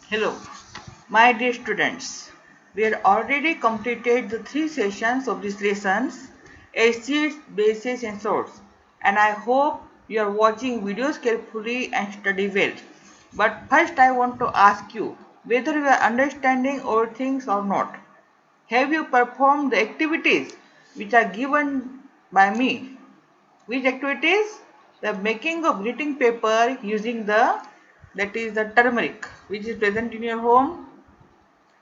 Hello, my dear students. We have already completed the 3 sessions of these lessons, acids, bases and salts, and I hope you are watching videos carefully and study well. But first I want to ask you whether you are understanding all things or not. Have you performed the activities which are given by me? Which activities? The making of greeting paper using the turmeric which is present in your home,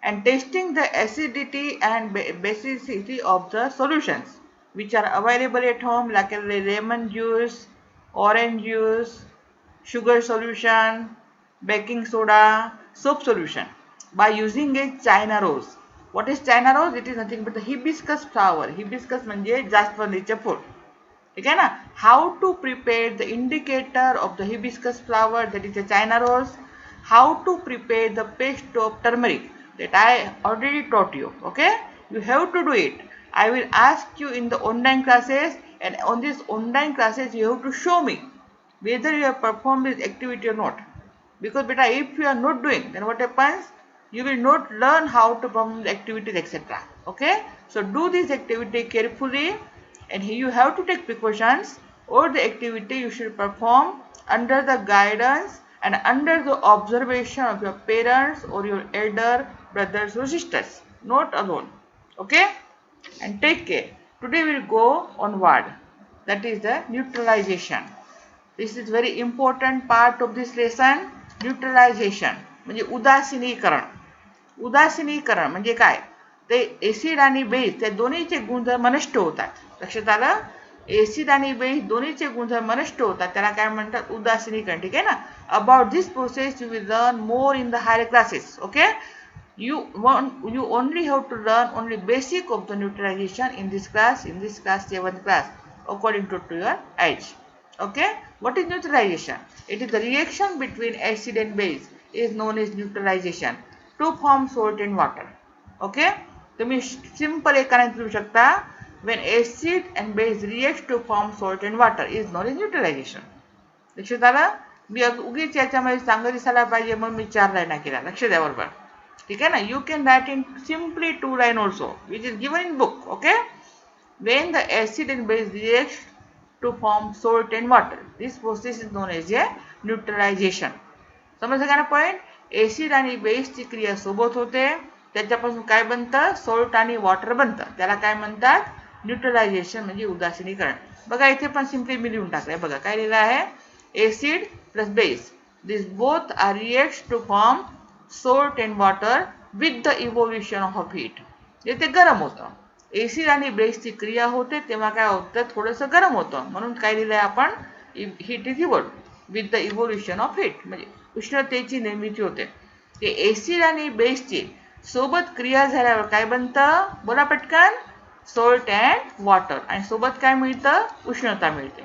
and testing the acidity and basicity of the solutions which are available at home like a lemon juice, orange juice, sugar solution, baking soda, soap solution by using a China rose. What is China rose? It is nothing but the hibiscus flower. Hibiscus म्हणजे जास्वंदीचे फूल. ठीक है ना. How to prepare the indicator of the hibiscus flower, that is the China rose. How to prepare the paste of turmeric, that I already taught you. Okay, you have to do it. I will ask you in the online classes, and on this online classes you have to show me whether you have performed this activity or not. Because beta, if you are not doing, then what happens? You will not learn how to perform the activities, etc. Okay, so do this activity carefully, and you have to take precautions, or the activity you should perform under the guidance and under the observation of your parents or your elder brothers or sisters, not alone. Okay, and take care. Today we will go onward, that is the neutralization. This is very important part of this lesson. Neutralisation म्हणजे उदासीनीकरण. उदासीनीकरण म्हणजे काय? ते acid आणि base त्या दोन्हीचे गुणधर्म नष्ट होतात. लक्षात आलं? एसिड आणि बेस दोन्हीचे गुणधर्म नष्ट होतात, त्याला काय म्हणतात? उदासीनीकरण. ठीक आहे ना. About this process you will learn more in the higher classes. Okay, you only have to learn only basic of the neutralization in this class 7th class, according to your age. Okay, what is neutralization? It is the reaction between acid and base is known as neutralization to form salt and water. Okay, तुम्ही simple एकाने लिहू शकता, when acid and base react to form salt and water is known as neutralization. लक्षात आलं? मी उगीच याच्यामध्ये चांगलं दिसायला पाहिजे म्हणून मी 4 लाईन केल्या. लक्ष द्या बरोबर. ठीक आहे ना. You can write in simply 2 line also, which is given in book. Okay, when the acid and base react to form salt and water, this process is known as a neutralization. समजलं का ना point? Acid आणि बेसची क्रिया सोबत होते, त्याच्यापासून काय बनतं? सॉल्ट आणि वॉटर बनतं. त्याला काय म्हणतात? न्यूट्रलायझेशन म्हणजे उदासीनीकरण. बघा इथे पण सिम्पली मी लिहून टाकलंय. बघा काय लिहिलं आहे? Acid plus base, this both are react to form salt and water with the evolution of heat. ते गरम होतं. एसिड आणि बेसची क्रिया होते तेव्हा काय होतं? थोडंसं गरम होतं. म्हणून काय लिहिलंय आपण? Heat is evolve with the evolution of heat, म्हणजे उष्णतेची निर्मिती होते. ते एसिड आणि बेसची सोबत क्रिया झाल्यावर काय बनतं? बोला पटकन. Salt and water. आणि सोबत काय मिळतं? उष्णता मिळते.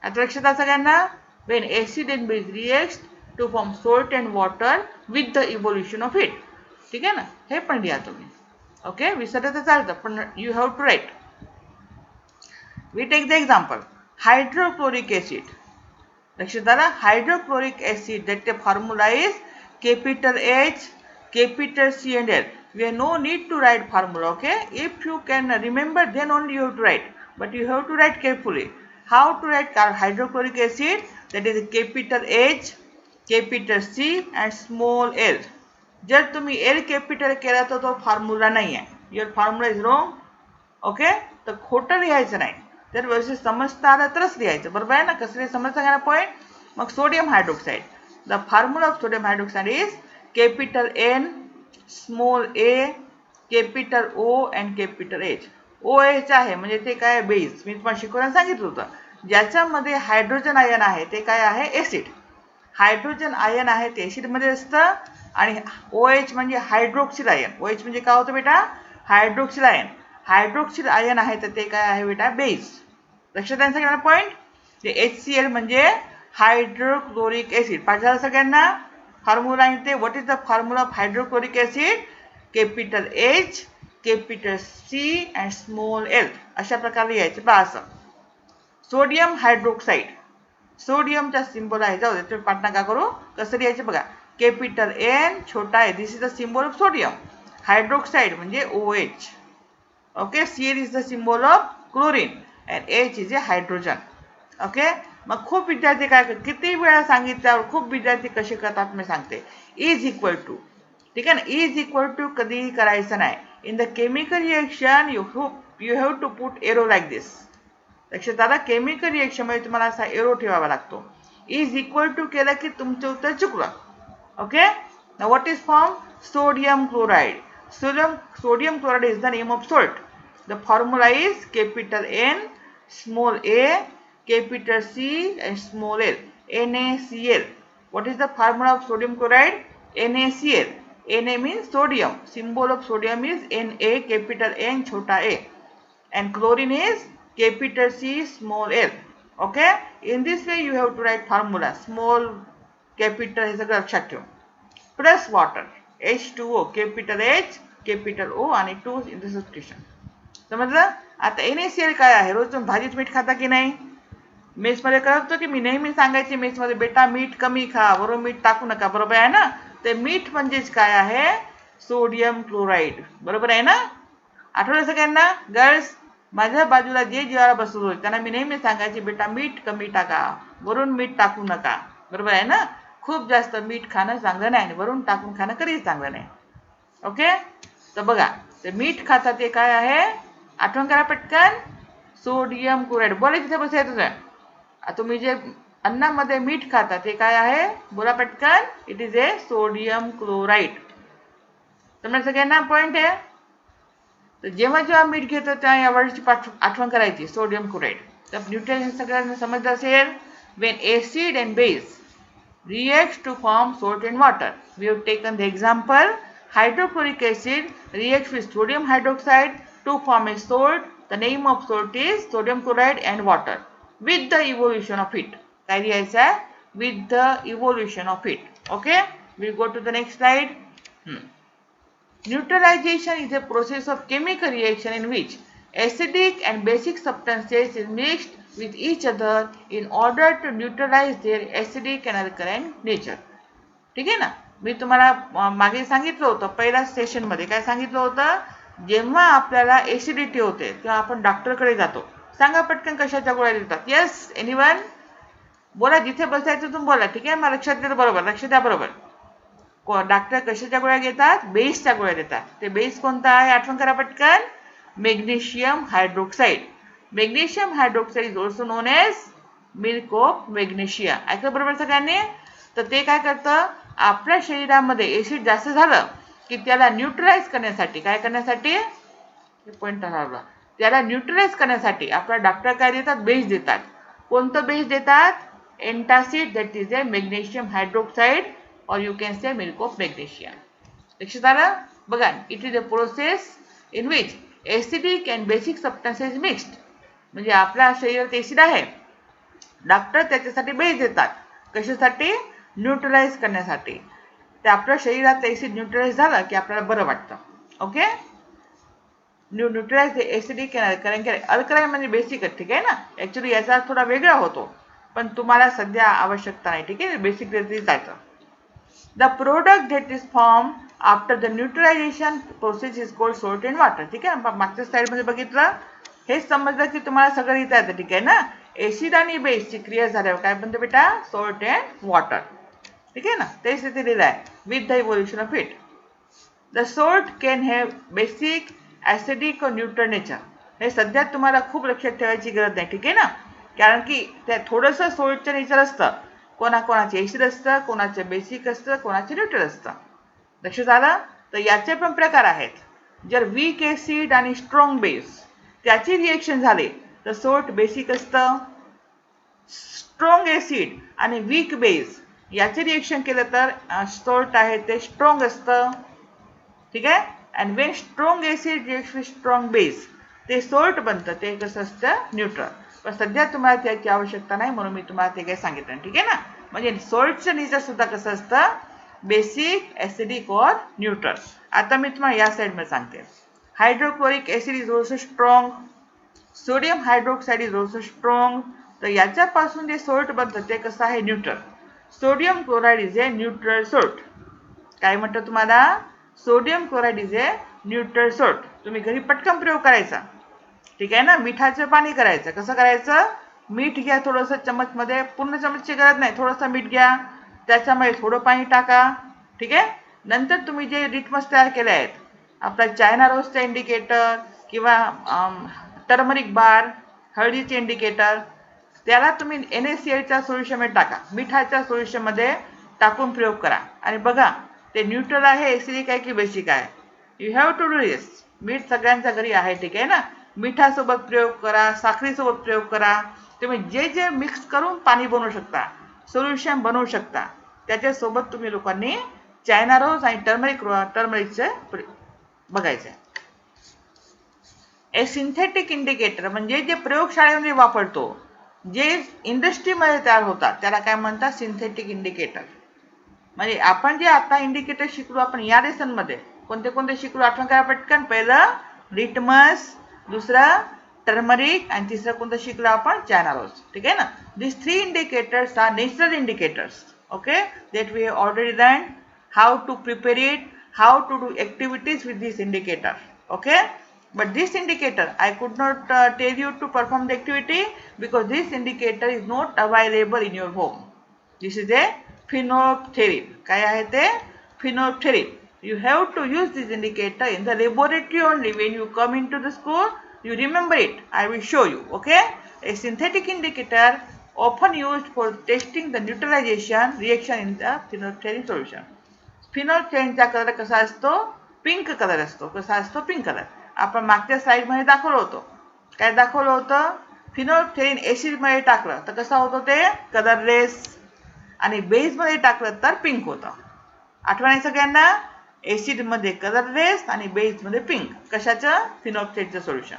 आता लक्षात आहे सगळ्यांना? When acid and base react to form salt and water with the evolution of heat. ठीक आहे ना. हे पण लिहा तुम्ही. ओके, विसरलं तर चालतं, पण you have to write. We take the example hydrochloric acid. लक्षात आलं? Hydrochloric acid, that the formula is capital H, capital C and L. We have no need to write formula. Okay, if you can remember, then only you have to write, but you have to write carefully. How to write hydrochloric acid? That is capital H, capital C and small l. जर तुम्ही L capital केला तर तो formula नाही आहे. Your formula is wrong. Okay, तर खोटं लिहायचं नाही. तर व्यवस्थित समजता आलं तरच लिहायचं. बरोबर आहे ना? कसं समजता का पॉईंट? मग sodium hydroxide, the formula of sodium hydroxide is capital n, small a, capital o and capital h. O h आहे म्हणजे ते काय? बेस. मी तुम्हाला शिकवायला सांगितलं होतं. ज्याच्यामध्ये हायड्रोजन आयन आहे ते काय आहे? एसिड. हायड्रोजन आयन आहे ते एसिडमध्ये असतं. आणि ओ एच म्हणजे हायड्रोक्सिल आयन. ओ एच म्हणजे काय होतं बेटा? Hydroxyl ion. हायड्रोक्सिल आयन आहे तर ते काय आहे बेटा? बेस. लक्षात आहे सगळ्यांना पॉईंट? ते HCl म्हणजे हायड्रोक्लोरिक ऍसिड. पाहिजे सगळ्यांना? फॉर्म्युला येते. What is the formula of hydrochloric acid? Capital H, capital C and small l. अशा प्रकारे लिहायचं बा असं. सोडियम हायड्रोक्साईड, सोडियमचा सिंबल आहे. जाऊ दे, तुम्ही पाठ नका करू. कसं लिहायचं बघा. कॅपिटल N, छोटा A. This is the symbol of sodium. Hydroxide म्हणजे OH. Okay, Cl is the symbol of chlorine and H is a hydrogen. Okay, मग खूप विद्यार्थी काय करतात, किती वेळा सांगितल्यावर खूप विद्यार्थी कसे करतात मी सांगते. इज इक्वल टू, ठीक आहे ना, इज इक्वल टू कधीही करायचं नाही. In the chemical reaction you have to put arrow like this. लक्षात आलं, केमिकल रिएक्शन मध्ये तुम्हाला असा एरो ठेवावा लागतो. इज इक्वल टू केलं की तुमचं उत्तर चुकलं. Okay, now what is form? Sodium chloride. Sodium chloride is the name of salt. The formula is capital N, small a, capital C and small l. NaCl. What is the formula of sodium chloride? NaCl. Na means sodium. Symbol of sodium is Na, capital N, chota a. And chlorine is capital C, small l. Okay? In this way you have to write formula. Small, capital हे सगळं लक्षात ठेव. Plus water. H2O, capital H, capital O आणि 2 in the substitution. समजलं? आता NaCl काय आहे? रोज तुम्ही भाजीत मीठ खाता की नाही? मेसमध्ये करतो की मी नेहमी सांगायचे मेसमध्ये बेटा मीठ कमी खा, वरून मीठ टाकू नका, बरोबर आहे ना? ते मीठ म्हणजेच काय आहे? Sodium chloride. बरोबर आहे ना? आठवलं सगळ्यांना? गर्ल्स, माझ्या बाजूला जे जेवायला बसलो त्यांना मी नेहमी सांगायचे बेटा मीठ कमी टाका, वरून मीठ टाकू नका. बरोबर आहे ना? खूप जास्त मीठ खाणं चांगलं नाही आणि वरून टाकून खाणं कधीच चांगलं नाही. ओके, तर बघा ते मीठ खाता ते काय आहे? आठवण करा पटकन. Sodium chloride. बोला तिथे बसायचं तुझं. तुम्ही जे अन्नामध्ये मीठ खाता ते काय आहे? बोला पटकन. It is a sodium chloride. तुम्हाला सगळ्यांना पॉइंट आहे. तर जेव्हा जेव्हा मीठ घेतो तेव्हा या वर्डची आठवण करायची, सोडियम क्लोराईड. तर न्यूट्रिशन सगळ्यांना समजलं असेल. Wien acid and base reacts to form salt and water. We have taken the example. Hydrochloric acid reacts with sodium hydroxide to form a salt. The name of salt is sodium chloride and water. With the evolution of heat. काय लिहायचं आहे? With the evolution of heat. Okay? We'll go to the next slide. Neutralization is a process of chemical reaction in which acidic and basic substances is mixed with each other in order to neutralize their acidic and alkaline nature. ठीक आहे ना? मी तुम्हाला मागे सांगितलं होतं पहिल्या session मध्ये. काय सांगितलं होतं? जेव्हा आपल्याला एसिडिटी होते तेव्हा आपण डॉक्टरकडे जातो. सांगा पटकन कशाच्या गोळ्या देतात? Yes, anyone? बोला, जिथे बसायचं तुम्ही बोला. ठीक आहे, मला लक्षात देतं बरोबर. लक्ष द्या बरोबर. डॉक्टर कशाच्या गोळ्या घेतात? बेसच्या गोळ्या देतात. ते बेस कोणता आहे? आठवण करा पटकन. Magnesium hydroxide. Magnesium hydroxide is also known as milk of magnesia. ऐकलं बरोबर सगळ्यांनी? तर ते काय करतं? आपल्या शरीरामध्ये एसिड जास्त झालं की त्याला न्यूट्रलाइज करण्यासाठी, काय करण्यासाठी? पॉइंट हरवला. त्याला न्यूट्रलाइज करण्यासाठी आपला डॉक्टर काय देतात? बेस देतात. कोणतं बेस देतात? Antacid, that is a magnesium hydroxide or you can say milk of magnesia. लक्षात आलं? बघा, it is a process in which acidic and basic substances mixed. म्हणजे आपल्या शरीरात एसिड आहे, डॉक्टर त्याच्यासाठी बेस देतात. कशासाठी? न्यूट्रलाइज करण्यासाठी. ते आपल्या शरीरात एसिड न्यूट्रलाइज झालं की आपल्याला बरं वाटतं. Okay, neutralize the acidic and alkaline. Alkaline म्हणजे बेसिक, ठीक आहे ना? ऍक्च्युली याचा थोडा वेगळा होतो, पण तुम्हाला सध्या आवश्यकता नाही. ठीक आहे, बेसिक जायचं. The product that is formed after the neutralization process is called salt and water. ठीक आहे, मागच्या स्लाइड मध्ये बघितलं. हेच समजलं की तुम्हाला सगळं लिहिता येतं. ठीक आहे ना? एसिड आणि बेसची क्रिया झाल्यावर काय बनतं बेटा? Salt and water. ठीक आहे ना? तेच इथे लिहिलं आहे. With the evolution of it. The salt can have basic, acidic और न्यूट्रल नेचर. हे सध्या तुम्हाला खूप लक्षात ठेवायची गरज नाही. ठीक आहे ना? कारण की त्या थोडंसं सॉल्टचं नेचर असतं. कोणाचे एसिड असतं, कोणाचे बेसिक असतं, कोणाचे न्यूट्रल असतं. लक्षात आलं? तर याचे पण प्रकार आहेत. जर वीक एसिड आणि स्ट्रॉंग बेस त्याची रिएक्शन झाली तर सॉल्ट बेसिक असतं. स्ट्रॉंग एसिड आणि वीक बेस याचे रिएक्शन केलं तर सॉल्ट आहे ते स्ट्रॉंग असतं. ठीक आहे? And Wien strong acid react with strong base ते सॉल्ट बनतं. ते कसं असतं? न्यूट्रल. पण सध्या तुम्हाला त्याची आवश्यकता नाही म्हणून मी तुम्हाला ते काय सांगितलं. ठीक आहे ना? म्हणजे सॉल्टचं नेचर सुद्धा कसं असतं? बेसिक, ऍसिडिक और न्यूट्रल. आता मी तुम्हाला या साइड मध्ये सांगते. Hydrochloric acid is also strong. Sodium hydroxide is also strong. तर याच्यापासून जे सॉल्ट बनतं ते कसं आहे? Neutral. Sodium chloride is a neutral salt. काय म्हटलं तुम्हाला? Sodium chloride is a neutral salt. तुम्ही घरी पटकन प्रयोग करायचा. ठीक आहे ना. मिठाचं पाणी करायचं. कसं करायचं? मीठ घ्या थोडंसं चमचमध्ये, पूर्ण चमचची गरज नाही, थोडंसं मीठ घ्या, त्याच्यामध्ये थोडं पाणी टाका. ठीक आहे. नंतर तुम्ही जे लिटमस तयार केले आहेत, आपला चायना रोजचा इंडिकेटर किंवा टर्मरिक बार, हळदीचे इंडिकेटर, त्याला तुम्ही NaClच्या सोल्युशनमध्ये टाका, मिठाच्या सोल्युशनमध्ये टाकून प्रयोग करा आणि बघा ते न्यूट्रल आहे, ऍसिडिक आहे की बेसिक आहे. यू हॅव टू डू दिस. मीठ सगळ्यांच्या घरी आहे. ठीक आहे ना. मिठासोबत प्रयोग करा, साखरेसोबत प्रयोग करा. तुम्ही जे जे मिक्स करून पाणी बनवू शकता, सोल्युशन बनवू शकता, त्याच्यासोबत तुम्ही लोकांनी चायना रोज आणि टर्मरिकचे बघायचं. ए सिंथेटिक इंडिकेटर म्हणजे जे प्रयोगशाळेमध्ये वापरतो, जे इंडस्ट्रीमध्ये तयार होतात, त्याला काय म्हणतात? Synthetic indicator. म्हणजे आपण जे आता इंडिकेटर शिकलो, आपण या लेसनमध्ये कोणते कोणते शिकलो आठवण करा पटकन. पहिलं लिटमस, दुसरं टर्मरिक आणि तिसरं कोणतं शिकलो आपण? चायना रोज. ठीक आहे ना. दिस 3 indicators are natural indicators. Okay, that we have already learned how to prepare it, how to do activities with this indicator. Okay, but this indicator I could not tell you to perform the activity because this indicator is not available in your home. This is a phenolphthalein. काय आहे ते? Phenolphthalein. You have to use this indicator in the laboratory only. When you come into the school, you remember it. I will show you. Okay, a synthetic indicator often used for testing the neutralization reaction in the phenolphthalein solution. फिनोल्फथलेनचा colour कसा असतो? Pink colour असतो. कसा असतो? Pink colour. आपण मागच्या स्लाइडमध्ये दाखवलं होतं. काय दाखवलं होतं? फिनोल्फथलेन ऍसिडमध्ये टाकलं तर कसं होतं ते? कलरलेस. आणि बेसमध्ये टाकलं तर पिंक होतं. आठवण आहे सगळ्यांना? ऍसिडमध्ये कलरलेस आणि बेसमध्ये पिंक. कशाचं? फिनोल्फथलेनचं सोल्युशन.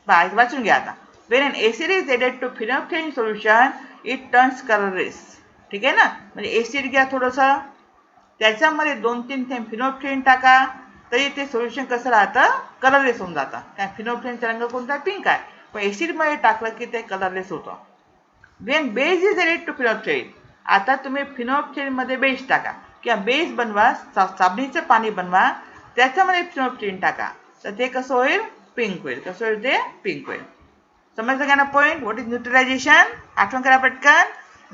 वाचून घ्या आता. When an acid is added to phenolphthalein solution, it turns colorless. ठीक आहे ना. म्हणजे ऍसिड घ्या थोडंसं, त्याच्यामध्ये 2-3 थेंब फिनोल्फथलेन टाका, तरी ते सोल्युशन कसं राहतं? कलरलेस होऊन जातं. कारण फिनोल्फथलेनचा रंग कोणता? पिंक आहे. पण ऍसिडमध्ये टाकलं की ते कलरलेस होतं. When base is added to phenolphthalein, आता तुम्ही फिनोल्फथलेनमध्ये बेस टाका किंवा बेस बनवा, साबणीचं पाणी बनवा, त्याच्यामध्ये फिनोल्फथलेन टाका, तर ते कसं होईल? पिंक होईल. कसं होईल ते? पिंक होईल. समजलं का ना पॉइंट? What is neutralisation? आठवण करा पटकन.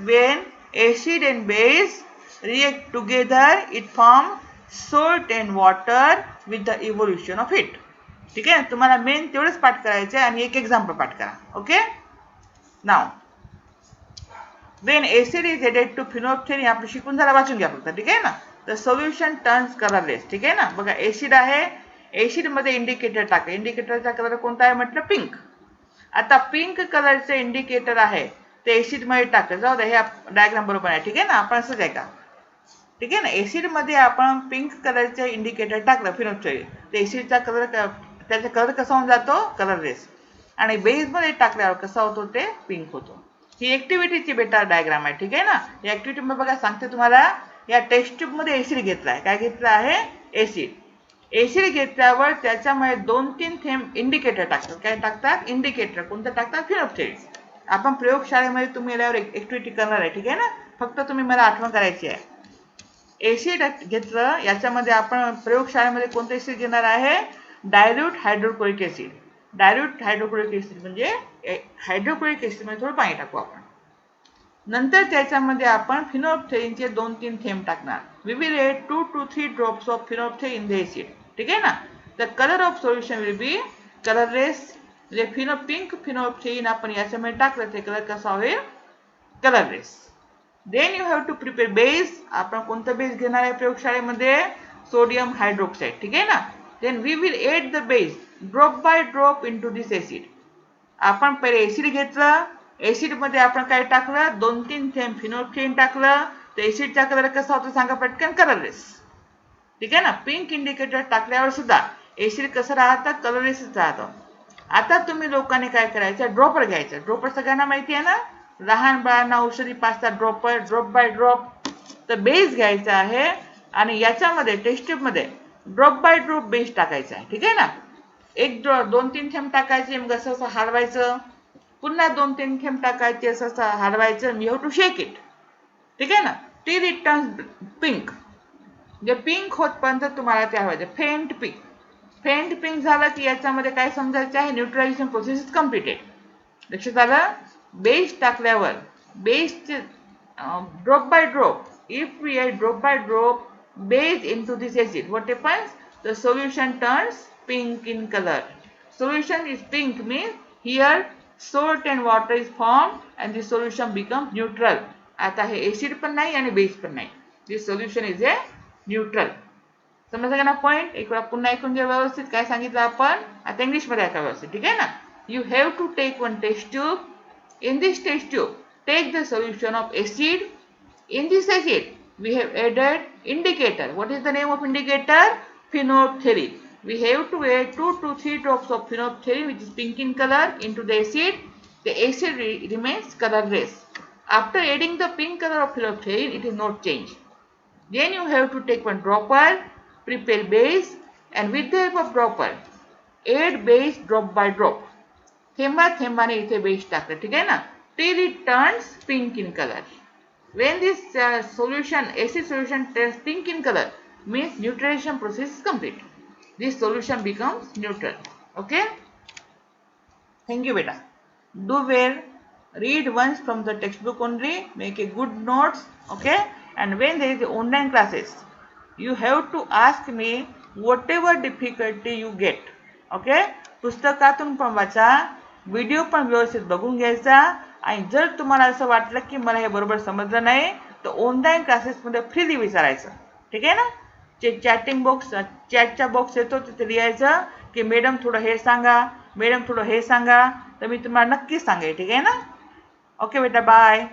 When acid and base react together, it form salt and water with the evolution of it. ठीक आहे. तुम्हाला मेन तेवढंच पाठ करायचं आहे आणि एक एक्झाम्पल पाठ करा. Okay. Now when acid is added to phenolphthalein, आपण शिकून झाला, वाचून घ्या फक्त. ठीक आहे ना. the solution turns colorless. ठीक आहे ना. बघा ऍसिड आहे, ऍसिड मध्ये इंडिकेटर टाका. इंडिकेटरचा कलर कोणता आहे म्हटलं? पिंक. आता पिंक कलरचे इंडिकेटर आहे ते ऍसिड मध्ये टाकलं. जाऊ द्या, हे डायग्राम बरोबर आहे. ठीक आहे ना. आपण असंच आहे का? ठीक आहे ना. ऍसिड मध्ये आपण पिंक कलरचे इंडिकेटर टाकलं फिनोल्फथलेन, ते ऍसिडचा कलर, त्याचा कलर कसा होऊन जातो? कलरलेस. आणि बेस मध्ये टाकल्यावर कसा होतो? ते पिंक होतो. ही ऍक्टिव्हिटीची बेटा डायग्राम आहे. ठीक आहे ना. या ऍक्टिव्हिटी मध्ये बघा, सांगते तुम्हाला. या टेस्ट ट्यूब मध्ये ऍसिड घेतलाय. काय घेतलं आहे? ऍसिड. ऍसिड घेतल्यावर त्याच्यामध्ये 2-3 थेंब इंडिकेटर टाकतात. काय टाकतात? इंडिकेटर. कोणतं टाकतात? फिनोल्फथलेन. आपण प्रयोगशाळेमध्ये तुम्ही यावर ऍक्टिव्हिटी करणार आहे. ठीक आहे ना. फक्त तुम्ही मला आठवण करायची आहे. ऍसिड घेतलं, याच्यामध्ये आपण प्रयोगशाळेमध्ये कोणतं ऍसिड घेणार आहे? Dilute hydrochloric acid. Dilute hydrochloric acid म्हणजे हायड्रोक्लोरिक ऍसिड मध्ये थोडं पाणी टाकू आपण. नंतर त्याच्यामध्ये आपण फिनोल्फथलेनचे 2-3 थेंब टाकणार. We will add 2 to 3 drops of phenolphthalein in the acid. ठीक आहे ना. The color of solution will be colorless. म्हणजे पिंक फिनोल्फथलेन आपण याच्यामध्ये टाकलं, ते कलर कसा होईल? Colourless. Then you have to prepare base. आपण कोणता बेस घेणार आहे प्रयोगशाळेमध्ये? Sodium hydroxide. ठीक आहे ना. Then we will add the base drop by drop into this acid. आपण पहिले ऍसिड घेतलं, ऍसिड मध्ये आपण काय टाकलं? 2-3 थेंब फिनोल्फथलेन टाकलं, तर ऍसिडचा कलर कसा होतो सांगा पटकन? कलरलेस. ठीक आहे ना. पिंक इंडिकेटर टाकल्यावर सुद्धा ऍसिड कसं राहतं? कलरलेसच राहतं. आता तुम्ही लोकांनी काय करायचं? ड्रॉपर घ्यायचं. ड्रॉपर सगळ्यांना माहिती आहे ना. लहान बाळांना औषधी पाजतात ड्रॉपर, ड्रॉप बाय ड्रॉप. तर बेस घ्यायचा आहे आणि याच्यामध्ये टेस्ट ट्यूब मध्ये ड्रॉप बाय ड्रॉप बेस टाकायचा आहे. ठीक आहे ना. 2-3 थेंब टाकायचे, मग असं हलवायचं. पुन्हा 2-3 थेंब टाकायचे, असं हलवायचं. You have to shake it. ठीक आहे ना. Till it turns pink. जे पिंक होतपर्यंत तुम्हाला ते हवायचं, फेंट पिंक. फेंट पिंक झालं की याच्यामध्ये काय समजायचं आहे, न्यूट्रलायझेशन प्रोसेस इज कम्प्लिटेड. लक्षात आलं. बेस टाकल्यावर बेसचे drop by drop, if we add drop by drop base into this acid, what happens? The solution turns pink in color. Solution is pink means here salt and water is formed and the solution becomes neutral. आता हे acid पण नाही आणि base पण नाही. This solution is a neutral. समजलं ना point. एक वेळा पुन्हा ऐकून घ्या व्यवस्थित काय सांगितलं आपण. आता इंग्लिश मध्ये ऐका व्यवस्थित, ठीक आहे ना. You have to take one test tube. In this test tube, take the solution of acid. In this acid, we have added indicator. What is the name of indicator? Phenolphthalein. We have to add 2 to 3 drops of phenolphthalein, which is pink in color, into the acid. The acid remains colorless. After adding the pink color of phenolphthalein, it is not changed. Then you have to take one dropper, prepare base, and with the help of dropper, add base drop by drop. थेंबा थेंबाने इथे base टाकलं, ठीक आहे ना, till it turns pink in color. When this solution, acid solution, turns pink in color, means neutralization process is complete. This solution becomes neutral. Okay. Thank you, beta. Do well. Read once from the textbook only. Make a good notes. Okay. And when there is online classes, you have to ask me whatever difficulty you get. Okay. पुस्तकातून पण वाचा, video पण व्यवस्थित बघून घ्यायचा, आणि जर तुम्हाला असं वाटलं की मला हे बरोबर समजलं नाही तर ऑनलाईन क्लासेसमध्ये फ्रीली विचारायचं, ठीक आहे ना. चॅटिंग बॉक्स, चॅटचा बॉक्स येतो तिथे लिहायचं की मॅडम थोडं हे सांगा, मॅडम थोडं हे सांगा, तर मी तुम्हाला नक्कीच सांगेन, ठीक आहे ना. ओके बेटा, बाय.